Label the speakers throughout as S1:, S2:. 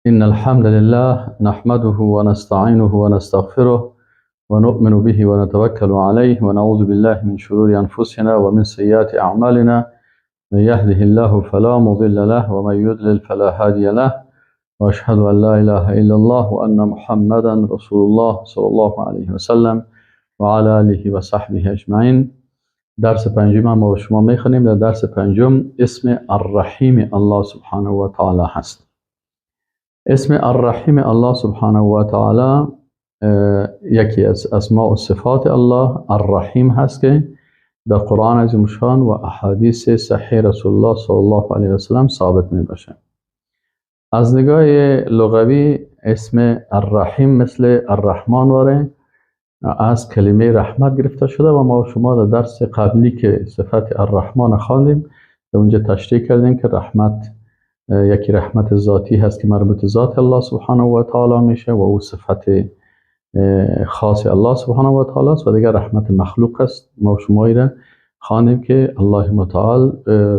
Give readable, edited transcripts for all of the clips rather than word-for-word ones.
S1: إن الحمد لله نحمده ونستعينه ونستغفره ونؤمن به ونتوكل عليه ونعوذ بالله من شرور أنفسنا ومن سيئات أعمالنا. من يهده الله فلا مضل له ومن يضلل فلا هادي له، وأشهد أن لا إله إلا الله وأن محمدا رسول الله صلى الله عليه وسلم وعلى آله وصحبه أجمعين. درس پنجم ما با شما میخونیم. در درس پنجم اسم الرحیم الله سبحانه و تعالی هست. اسم الرحیم الله سبحانه و تعالی یکی از اسماء و صفات الله الرحیم هست که در قرآن عظیم شان و احادیث صحیح رسول الله صلی الله علیه و سلم ثابت می باشه. از نگاه لغوی اسم الرحیم مثل الرحمن واره، از کلمه رحمت گرفته شده و ما شما در درس قبلی که صفت الرحمن خواندیم در اونجا تشریح کردیم که رحمت یکی رحمت ذاتی هست که مربوط ذات الله سبحانه و تعالی میشه و او صفت خاص الله سبحانه و تعالی است، و دیگر رحمت مخلوق است. ما شما را خواندیم که الله متعال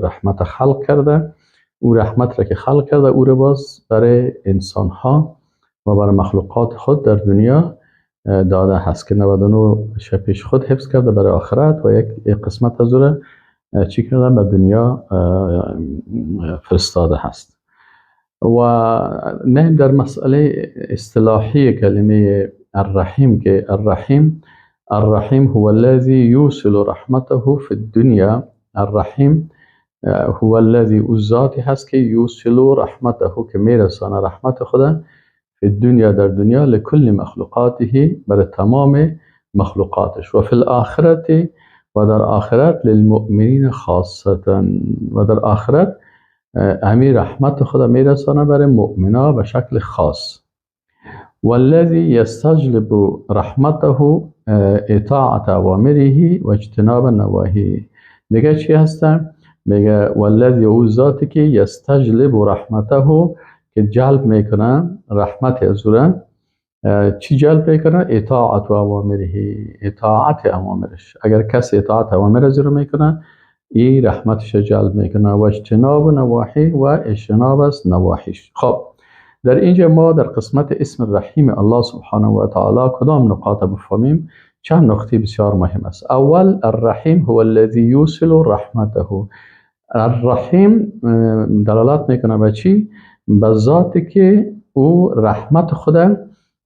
S1: رحمت خلق کرده، او رحمت را که خلق کرده او را باز برای انسان ها و برای مخلوقات خود در دنیا داده هست که 99 پیش خود حفظ کرده برای آخرت و یک قسمت از او را چی کردن به دنیا فرستاده هست. و نه در مسئله اصطلاحی کلمه الرحیم که الرحیم هو الذي يوصل رحمته في الدنيا. الرحیم هو الذي ذاتی هست که یوصل رحمته که میرسانه رحمت خدا فی الدنیا در دنیا لکل مخلوقاته برای تمام مخلوقاتش، و فی الاخرت و در آخرت للمؤمنین خاصتا، و در آخرت همین رحمت خدا میرسانه برای مؤمنا به شکل خاص. والذی یستجلب رحمته اطاعت اوامره و اجتناب نواهی. دیگه چی هستن؟ میگه والذی او ذاتی که یستجلب رحمته که جلب میکنه رحمت از او، چی جلب میکنه؟ اطاعت و اوامره، اطاعت اوامرش. اگر کسی اطاعت اوامر از او میکنه این رحمتش جلب میکنه. و اجتناب نواحی و اجتناب از نواحیش. خب در اینجا ما در قسمت اسم الرحیم الله سبحانه و تعالی کدام نقاط بفهمیم؟ چند نقطه بسیار مهم است. اول الرحیم هو الذی یوصل رحمته. الرحیم دلالت میکنه به چی؟ به ذاتی که او رحمت خدا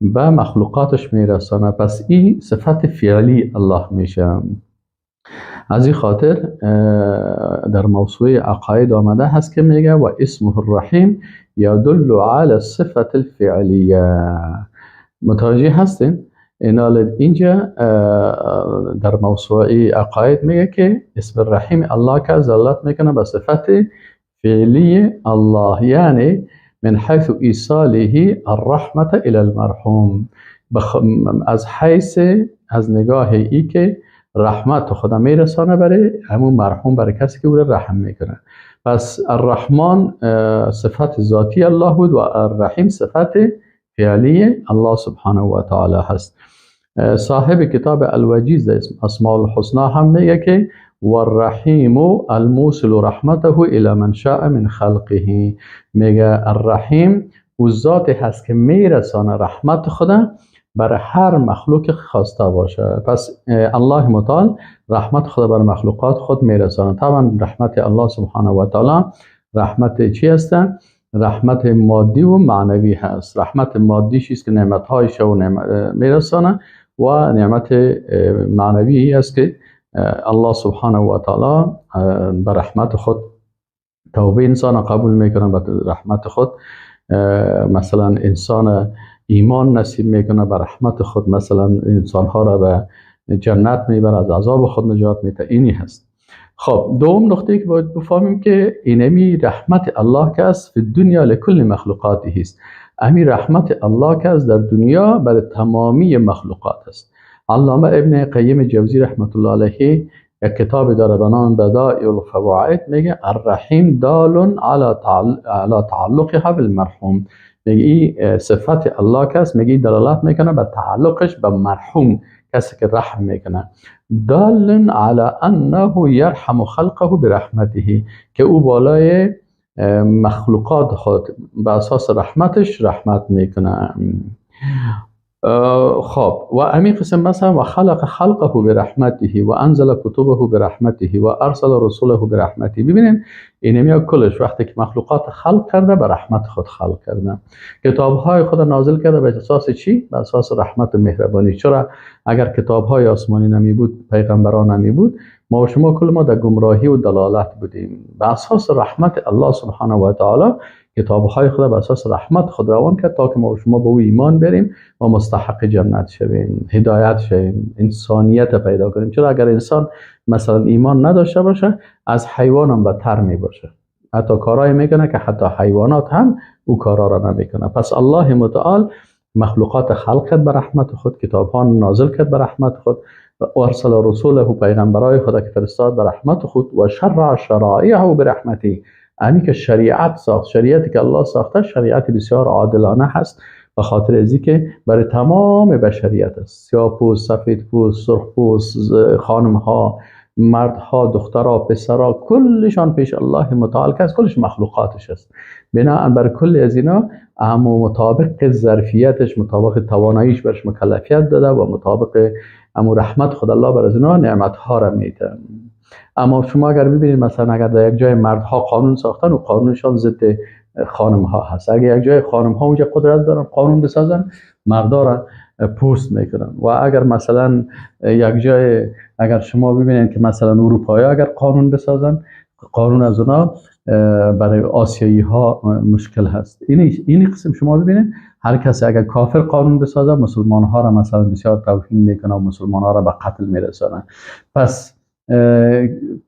S1: به مخلوقاتش میرسانه. پس این صفت فعلی الله میشه. از این خاطر در موسوعه عقاید آمده هست که میگه و اسمه الرحیم یدل علی الصفت الفعلیه. متوجه هستین؟ اینجا در موسوعه عقاید میگه که اسم الرحیم الله که دلالت میکنه به صفت فعلی الله، یعنی من حیث ایصاله الرحمت الى المرحوم، از حیث از نگاه ای که رحمت خدا میرسانه برای همون مرحوم، برای کسی که او را رحم میکنه. پس الرحمن صفت ذاتی الله بود و الرحیم صفت فعلی الله سبحانه و تعالی هست. صاحب کتاب الوجیز اسماء الحسنا هم میگه که والرحیم الموصل رحمته الى من شاء من خلقه. میگه الرحیم او ذات هست که میرسانه رحمت خدا برای هر مخلوق خواسته باشه. پس الله متعال رحمت خدا بر مخلوقات خود میرسانه. طبعا رحمت الله سبحانه و تعالی رحمت چی هست؟ رحمت مادی و معنوی هست. رحمت مادی چیست که نعمت‌هایش رو میرسانه، و نعمت معنوی است که الله سبحانه و تعالی بر رحمت خود توبه انسان قبول میکنه، به رحمت خود مثلا انسان ایمان نصیب میکنه، بر رحمت خود مثلا انسان ها را به جنت میبره، از عذاب خود نجات میده. اینی هست. خب دوم نقطه که باید بفهمیم که اینمی رحمت الله که است فی دنیا لکل مخلوقاته است. امی رحمت الله که است در دنیا برای تمامی مخلوقات است. علامه ابن قیم جوزی رحمت الله علیه یک کتاب داره به نام بدائع الفواید، میگه الرحیم دال علی تعلقها بالمرحوم. میگه این صفت الله که است، میگه دلالت میکنه به تعلقش به مرحوم، کسی که رحم میکنه. دال علی انه یرحم خلقه برحمته، که او بالای مخلوقات خود به اساس رحمتش رحمت میکنه. خب و همین قسم مثلا و خلق خلقه برحمته و انزل کتبه برحمته و ارسل رسوله برحمته. ببینین اینمی کلش وقتی که مخلوقات خلق کرده به رحمت خود خلق کرده، کتابهای خود نازل کرده به اساس چی؟ به اساس رحمت و مهربانی. چرا اگر کتابهای آسمانی نمی بود، پیغمبران نمی بود، ما و شما کل ما در گمراهی و دلالت بودیم. به اساس رحمت الله سبحانه و تعالی کتابهای خود به اساس رحمت خود روان کرد تا که ما و شما به او ایمان بریم و مستحق جنت شویم، هدایت شویم، انسانیت پیدا کنیم. چرا اگر انسان مثلا ایمان نداشته باشه از حیوان هم بدتر می باشه، حتی کارهای میکنه که حتی حیوانات هم او کارا را نمیکنه. پس الله متعال مخلوقات خلق کرد به رحمت خود، کتابها نازل کرد به رحمت خود، و ارسل رسوله و پیغمبرای خدا که فرستاد به رحمت خود، و شرع شرائعه برحمته. همین که شریعت ساخت، شریعتی که الله ساخته شریعت بسیار عادلانه هست، به خاطر ازی که برای تمام بشریت است، سیاه‌پوست، سفیدپوست، سرخپوست، خانم‌ها، مردها، دخترها، پسرها، کلشان پیش الله متعال که کلش مخلوقاتش است. بنابراین بر کل از اینا اما مطابق ظرفیتش، مطابق تواناییش برش مکلفیت داده و مطابق اما رحمت خود الله بر از اینا نعمتها را میده. اما شما اگر ببینید مثلا اگر در یک جای مردها قانون ساختن و قانونشان ضد خانم ها هست، اگر یک جای خانم ها اونجا قدرت دارن قانون بسازن، مردا را پوست میکنن. و اگر مثلا یک جای اگر شما ببینید که مثلا اروپایی اگر قانون بسازن، قانون از اونا برای آسیایی ها مشکل هست. این قسم شما ببینید هر کسی اگر کافر قانون بسازه مسلمان ها را مثلا بسیار توهین میکنه و مسلمان ها را به قتل میرسانه. پس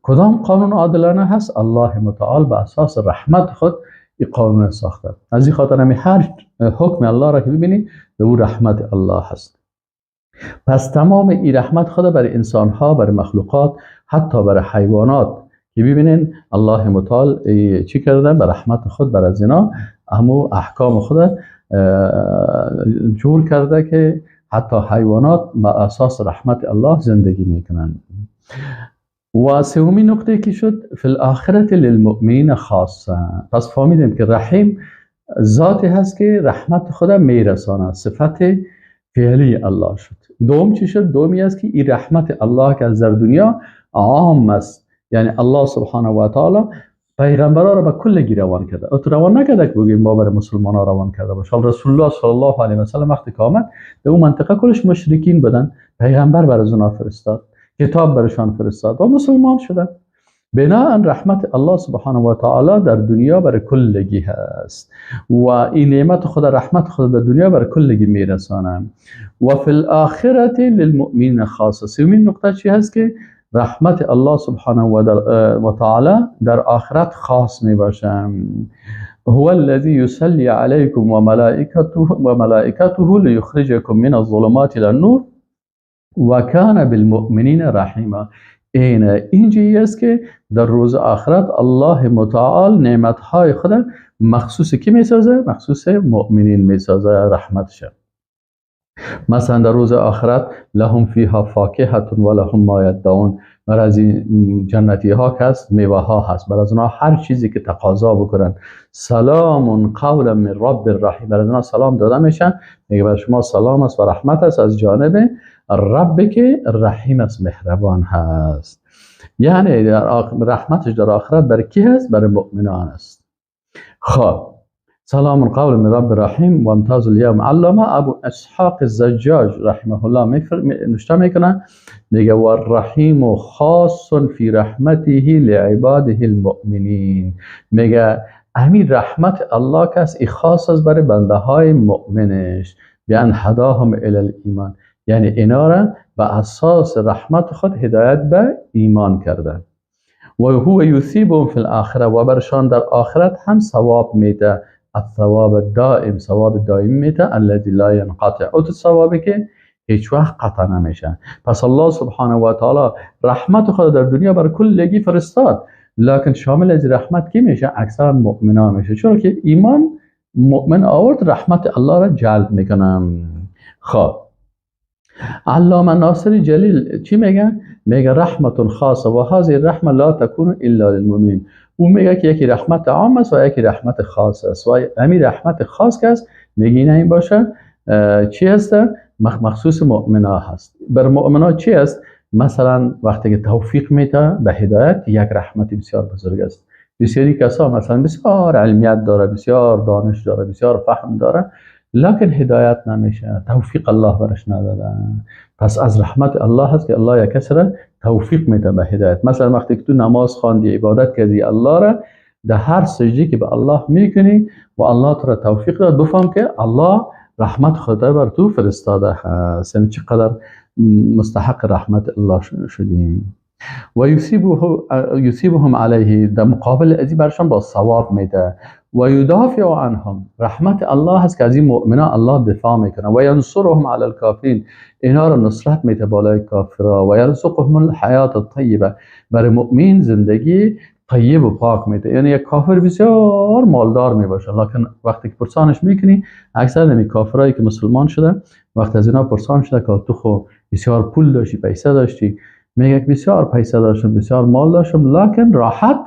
S1: کدام قانون عادلانه هست؟ الله متعال به اساس رحمت خود این قانون ساخته. از این خاطر همی هر حکم الله را که ببینی به او رحمت الله هست. پس تمام این رحمت خود برای انسان ها، برای مخلوقات، حتی برای حیوانات که ببینین الله متعال چی کرده؟ به رحمت خود برای اینا همو احکام خود جور کرده که حتی حیوانات به اساس رحمت الله زندگی میکنن. و سومین نقطه که شد فی الاخرت للمؤمنین خاصه. پس فهمیدیم که رحیم ذاتی هست که رحمت خود میرسانه، صفت فعلی الله شد. دوم چی شد؟ دومی است که این رحمت الله که از در دنیا عام است، یعنی الله سبحانه و تعالی پیغمبران را به کلگی روان کرده. ات روان نکرده که بگیم ما برای مسلمان ها روان کرده باشه. رسول الله صلی الله علیه و سلم وقتی که آمد به اون منطقه کلش مشرکین بودن، پیغمبر برای اونها فرستاد، کتاب برشان فرستاد و مسلمان شدن. بناهن رحمت الله سبحانه و تعالی در دنیا برای کلگی هست و این نعمت خود، رحمت خود در دنیا برای کلگی میرسانه. و فی الاخرت للمؤمنین خاصه. سومین نقطه چی هست که رحمت الله سبحانه و تعالی در آخرت خاص می باشه. هو الذی یصلی علیکم و ملائکته لیخرجکم من الظلمات الى النور و کان بالمؤمنین رحیما. اینجایی است که در روز آخرت الله متعال نعمتهای خود مخصوص کی میسازه؟ مخصوص مؤمنین میسازه، رحمتش. مثلا در روز آخرت لهم فیها فاکهة و لهم ما یدعون. برای از این جنتی ها که هست میوه ها هست، برای از اونها هر چیزی که تقاضا بکنن. سلام قولا من رب الرحیم. برای از اونها سلام داده میشن، میگه بر شما سلام است و رحمت است از جانب رب که رحیم است، مهربان هست. یعنی رحمتش در آخرت برای کی هست؟ برای مؤمنان است. خب سلام قول من رب رحیم و امتاز الیوم. علامه ابو اسحاق الزجاج رحمه الله نشته میکنه، میگه و الرحیم خاص فی رحمته لعباده المؤمنین. میگه همین رحمت الله کس خاص است برای بنده های مؤمنش، بیان هداهم الی الایمان، یعنی اینا را به اساس رحمت خود هدایت به ایمان کرده. و هو یثیبهم فی الاخره، و برشان در آخرت هم ثواب میده، الثواب الدائم، ثواب دائم میده، الذی لا ينقطع، او ثوابی که هیچ وقت قطع نمیشه. پس الله سبحانه و تعالی رحمت خود در دنیا بر کلگی فرستاد، لکن شامل از رحمت کی میشه؟ اکثر مؤمنان میشه، چون که ایمان مؤمن آورد رحمت الله را جلب میکنه. خب علامه ناصر جلیل چی میگه؟ میگه رحمت خاصه و هذه الرحمه لا تكون الا للمؤمنین. او میگه که یکی رحمت عام است و یکی رحمت خاص است و همین رحمت خاص که است میگه نه این باشه چی است؟ مخصوص مؤمنا هست. بر مؤمنا چی است؟ مثلا وقتی که توفیق میده به هدایت یک رحمت بسیار بزرگ است. بسیاری کسا مثلا بسیار علمیت داره، بسیار دانش داره، بسیار فهم داره، لکن هدایت نمیشه، توفیق الله برش نداده. پس از رحمت الله هست که الله یک کسی را توفیق میده به هدایت. مثلا وقتی که تو نماز خواندی، عبادت کردی الله را، در هر سجدی که به الله میکنی و الله تو را توفیق داد، بفهم که الله رحمت خدا بر تو فرستاده هست. یعنی چقدر مستحق رحمت الله شدیم. و یصیبهم علیه، در مقابل ازی برشان با ثواب میده. و یدافع عنهم، رحمت الله هست که از این مؤمنان الله دفاع میکنه. و ینصرهم علی الکافرین، اینا را نصرت میده بالای کافرها. و یرزقهم الحیات الطیبه، برای مؤمن زندگی طیب و پاک میده. یعنی یک کافر بسیار مالدار میباشه، لکن وقتی که پرسانش میکنی، اکثر نمی کافرایی که مسلمان شده، وقتی از اینا پرسان شده که تو خو بسیار پول داشتی، پیسه داشتی، میگه که بسیار پیسه داشتم، بسیار مال داشتم، لکن راحت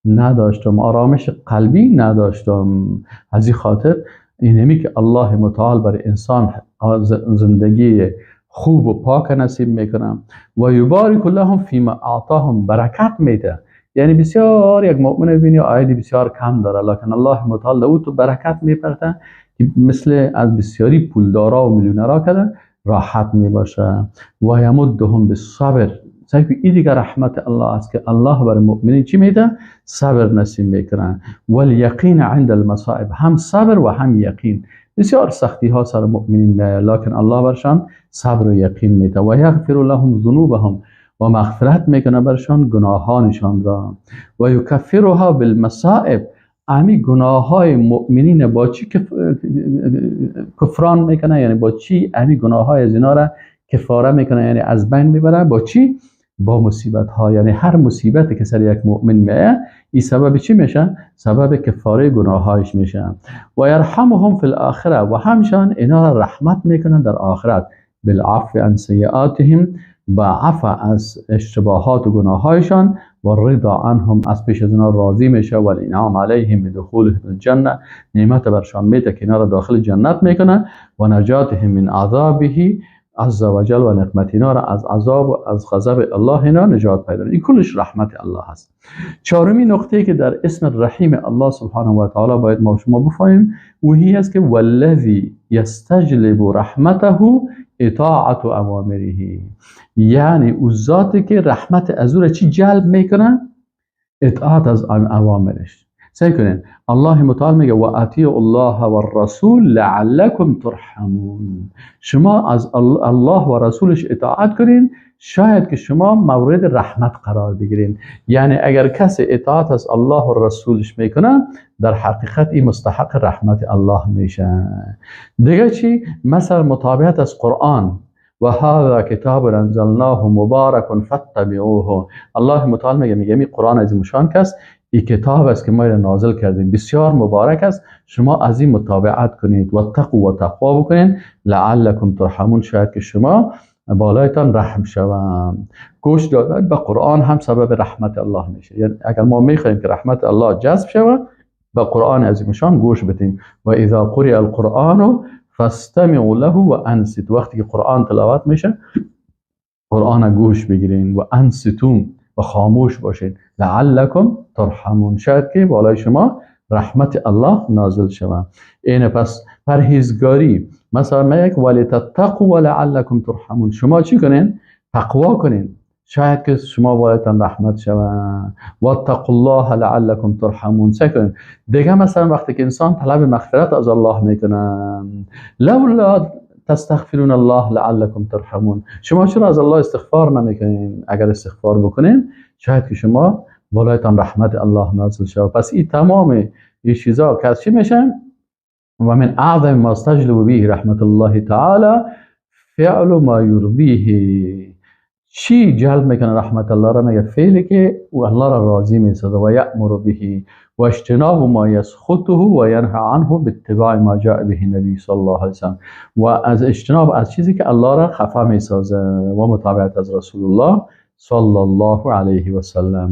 S1: نداشتم، آرامش قلبی نداشتم. از این خاطر اینمی که الله متعال برای انسان زندگی خوب و پاک نصیب میکنه. و یبارک لهم فیما اعطاهم، برکت میده. یعنی بسیار یک مؤمن ببینی عایدی بسیار کم داره، لکن الله متعال او تو برکت میپرته که مثل از بسیاری پولدارا و میلیونرها کده راحت میباشه. و یمدهم بالصبر، این دیگه رحمت الله است که الله برای مؤمنین چی میده؟ صبر نصیب میکنه. والیقین عند المصائب، هم صبر و هم یقین. بسیار سختی ها سر مؤمنین میاد، لکن الله برشان صبر و یقین میده. و یغفر لهم ذنوبهم، و مغفرت میکنه برشان گناهانشان را. و یکفرها بالمصائب، امی گناه های مؤمنین با چی کفران میکنه؟ یعنی با چی امی گناه های از اینا را کفاره میکنه، یعنی از بین میبره. با چی؟ با مصیبت ها. یعنی هر مصیبتی که سر یک مؤمن میاد، این سبب چی میشه؟ سبب کفاره گناه هایش میشه. و یرحمهم فی الاخره، و همشان اینا را رحمت میکنن در آخرت. بالعفو عن سیئاتهم، با عفو از اشتباهات و گناه هایشان. و رضا عنهم، از پیش از اینا راضی میشه. و الانعام علیهم بدخولهم الجنه، نعمت برشان میده که اینا را داخل جنت میکنه. و نجاتهم من عذابه عز وجل، و نقمت اینا را از عذاب و از غضب الله اینا نجات پیدا. این کلش رحمت الله هست. چهارمین نقطه که در اسم رحیم الله سبحانه و تعالی باید ما شما بفهمیم، و هی است که والذی یستجلب رحمته اطاعت اوامره، یعنی او ذاتی که رحمت از او را چی جلب میکنه؟ اطاعت از اوامرش. سعی کنین. الله متعال میگه و اطیعوا الله و الرسول لعلکم ترحمون، شما از الله و رسولش اطاعت کنین شاید که شما مورد رحمت قرار بگیرین. یعنی اگر کسی اطاعت از الله و رسولش میکنه، در حقیقت این مستحق رحمت الله میشه. دیگه چی؟ مثلا مطابقت از قرآن، و هذا کتاب انزلناه مبارک فاتبعوه. الله متعال میگه می قرآن عظیم شان است، این کتاب است که ما را نازل کردیم، بسیار مبارک است، شما از این متابعت کنید. و تقوا، و تقوا بکنید. لعلکم ترحمون، شاید که شما بالایتان رحم شوند. گوش دادن به قرآن هم سبب رحمت الله میشه. یعنی اگر ما میخوایم که رحمت الله جذب شود، به قرآن عظیم شان گوش بدیم. و اذا قرئ القرآن فاستمعوا له و انصتوا، وقتی که قرآن تلاوت میشه قرآن گوش بگیرین. و انصتوا، و خاموش باشین. لعلکم ترحمون، شاید که بالای شما رحمت الله نازل شود. این پس پرهیزگاری. مثلا میگه ولتتقوا لعلکم ترحمون، شما چی کنین؟ تقوا کنین شاید که شما بالایتان رحمت شود. واتقوا الله لعلکم ترحمون، چه کنین؟ دیگه مثلا وقتی که انسان طلب مغفرت از الله میکنه، لولا تستغفرون الله لعلکم ترحمون، شما چرا از الله استغفار نمیکنین؟ اگر استغفار بکنین شاید که شما بالایتان رحمت الله نازل شود. پس این تمام این چیزا که چی میشن؟ و من اعظم ما استجلب به رحمت الله تعالی فعل ما یرضیه، چی جلب میکنه رحمت الله را؟ میگه فعلی که الله را راضی میسازه. و یأمر به و اجتناب ما یسخطه و ینهی عنه باتباع ما جاء به نبی صلی الله علیه وسلم، و از اجتناب از چیزی که الله را خفا میسازه و مطابقت از رسول الله صلی الله علیه و سلم.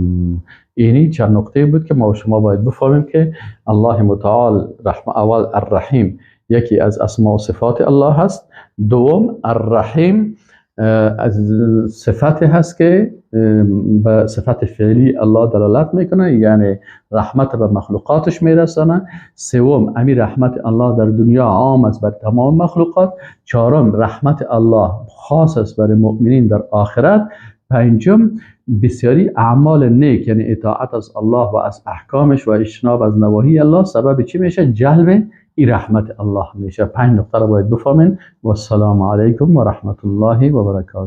S1: اینی چند نکته بود که ما و شما باید بفهمیم که الله متعال اول الرحیم یکی از اسماء و صفات الله هست. دوم الرحیم از صفت هست که به صفت فعلی الله دلالت میکنه، یعنی رحمت به مخلوقاتش میرسانه. سوم امی رحمت الله در دنیا عام است بر تمام مخلوقات. چهارم رحمت الله خاص است برای مؤمنین در آخرت. پنجم بسیاری اعمال نیک یعنی اطاعت از الله و از احکامش و اجتناب از نواهی الله سبب چی میشه؟ جلب این رحمت الله میشه. 5 نقطه رو باید بفهمین. و السلام علیکم و رحمت الله و برکاته.